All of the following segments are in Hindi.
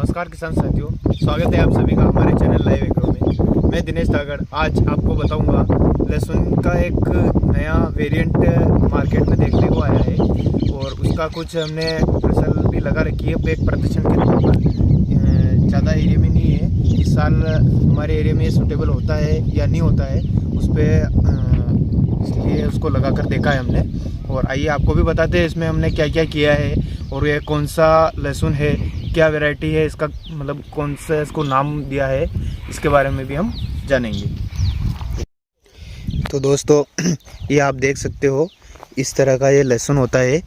नमस्कार किसान साथियों, स्वागत है आप सभी का हमारे चैनल लाइव एग्रो में। मैं दिनेश तागड़ आज आपको बताऊंगा लहसुन का एक नया वेरिएंट मार्केट में देखने को आया है और उसका कुछ हमने फसल भी लगा रखी है एक प्रदर्शन के तौर पर। ज़्यादा एरिया में नहीं है, इस साल हमारे एरिया में सूटेबल होता है या नहीं होता है उस पर, इसलिए उसको लगा कर देखा है हमने। और आइए आपको भी बताते हैं इसमें हमने क्या क्या किया है और ये कौन सा लहसुन है, क्या वैरायटी है इसका, मतलब कौन सा इसको नाम दिया है, इसके बारे में भी हम जानेंगे। तो दोस्तों ये आप देख सकते हो इस तरह का ये लहसुन होता है।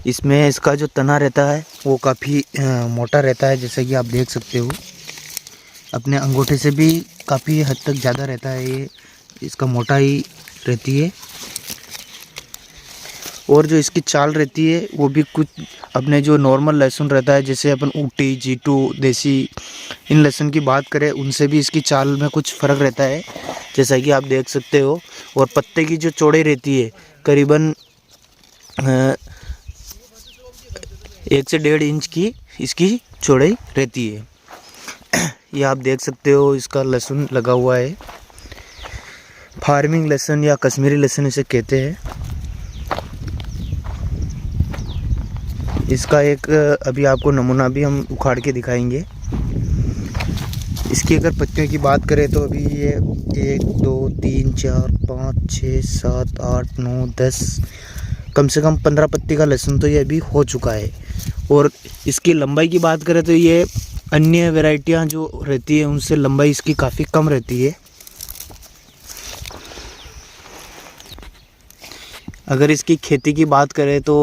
इसमें इसका जो तना रहता है वो काफ़ी मोटा रहता है, जैसे कि आप देख सकते हो अपने अंगूठे से भी काफ़ी हद तक ज़्यादा रहता है ये, इसका मोटाई रहती है। और जो इसकी चाल रहती है वो भी कुछ अपने जो नॉर्मल लहसुन रहता है, जैसे अपन ऊटी, जीटू, देसी इन लहसुन की बात करें उनसे भी इसकी चाल में कुछ फ़र्क रहता है, जैसा कि आप देख सकते हो। और पत्ते की जो चौड़ाई रहती है करीबन 1 से 1.5 इंच की इसकी चौड़ाई रहती है। ये आप देख सकते हो इसका लहसुन लगा हुआ है। फार्मिंग लहसुन या कश्मीरी लहसुन इसे कहते हैं। इसका एक अभी आपको नमूना भी हम उखाड़ के दिखाएंगे। इसकी अगर पत्तियों की बात करें तो अभी ये 1 2 3 4 5 6 7 8 9 10 कम से कम 15 पत्ती का लहसुन तो ये अभी हो चुका है। और इसकी लंबाई की बात करें तो ये अन्य वैरायटियां जो रहती है उनसे लंबाई इसकी काफ़ी कम रहती है। अगर इसकी खेती की बात करें तो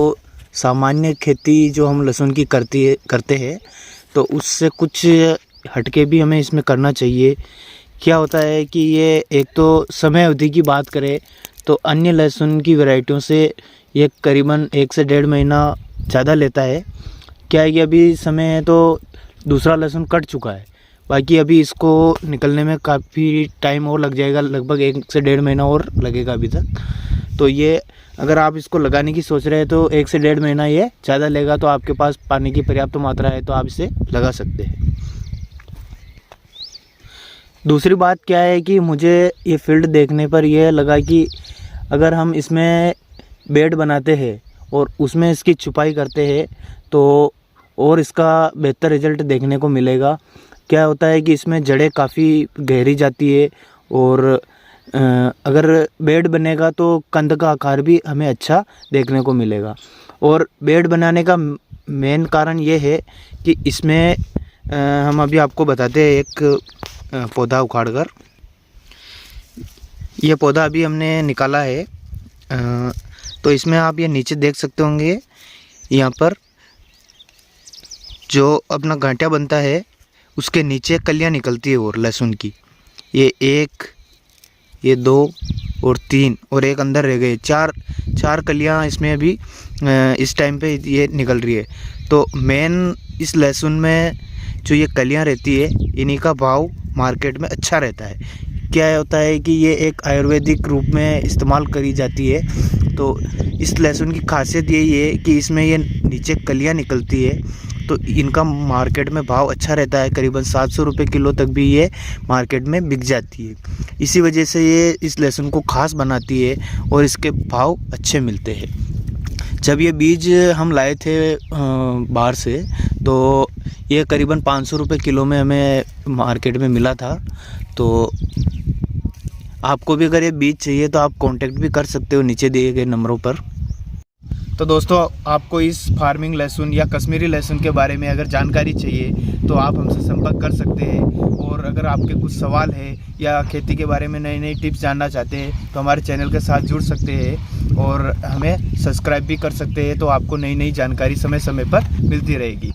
सामान्य खेती जो हम लहसुन की करते हैं तो उससे कुछ हटके भी हमें इसमें करना चाहिए। क्या होता है कि ये एक तो समय अवधि की बात करें तो अन्य लहसुन की वैरायटियों से ये करीबन 1 से 1.5 महीना ज़्यादा लेता है। क्या है कि अभी समय है तो दूसरा लहसुन कट चुका है, बाकी अभी इसको निकलने में काफ़ी टाइम और लग जाएगा, लगभग 1 से 1.5 महीना और लगेगा अभी तक। तो ये अगर आप इसको लगाने की सोच रहे हैं तो 1 से 1.5 महीना ये ज़्यादा लेगा, तो आपके पास पानी की पर्याप्त मात्रा है तो आप इसे लगा सकते हैं। दूसरी बात क्या है कि मुझे ये फील्ड देखने पर यह लगा कि अगर हम इसमें बेड बनाते हैं और उसमें इसकी छुपाई करते हैं तो और इसका बेहतर रिजल्ट देखने को मिलेगा। क्या होता है कि इसमें जड़ें काफ़ी गहरी जाती है और अगर बेड बनेगा तो कंद का आकार भी हमें अच्छा देखने को मिलेगा। और बेड बनाने का मेन कारण ये है कि इसमें हम अभी आपको बताते हैं एक पौधा उखाड़कर। ये पौधा अभी हमने निकाला है, तो इसमें आप ये नीचे देख सकते होंगे, यहाँ पर जो अपना गांठिया बनता है उसके नीचे कलियाँ निकलती है और लहसुन की, ये 1, ये 2 और 3 और एक अंदर रह गए, चार कलियां इसमें अभी इस टाइम पे ये निकल रही है। तो मेन इस लहसुन में जो ये कलियां रहती है इन्हीं का भाव मार्केट में अच्छा रहता है। क्या होता है कि ये एक आयुर्वेदिक रूप में इस्तेमाल करी जाती है, तो इस लहसुन की खासियत यही है कि इसमें ये नीचे कलियां निकलती है, तो इनका मार्केट में भाव अच्छा रहता है। करीबन 700 रुपये किलो तक भी ये मार्केट में बिक जाती है। इसी वजह से ये इस लहसुन को खास बनाती है और इसके भाव अच्छे मिलते हैं। जब ये बीज हम लाए थे बाहर से तो ये करीबन 500 रुपये किलो में हमें मार्केट में मिला था। तो आपको भी अगर ये बीज चाहिए तो आप कांटेक्ट भी कर सकते हो नीचे दिए गए नंबरों पर। तो दोस्तों आपको इस फार्मिंग लहसुन या कश्मीरी लहसुन के बारे में अगर जानकारी चाहिए तो आप हमसे संपर्क कर सकते हैं। और अगर आपके कुछ सवाल है या खेती के बारे में नई नई टिप्स जानना चाहते हैं तो हमारे चैनल के साथ जुड़ सकते हैं और हमें सब्सक्राइब भी कर सकते हैं, तो आपको नई नई जानकारी समय समय पर मिलती रहेगी।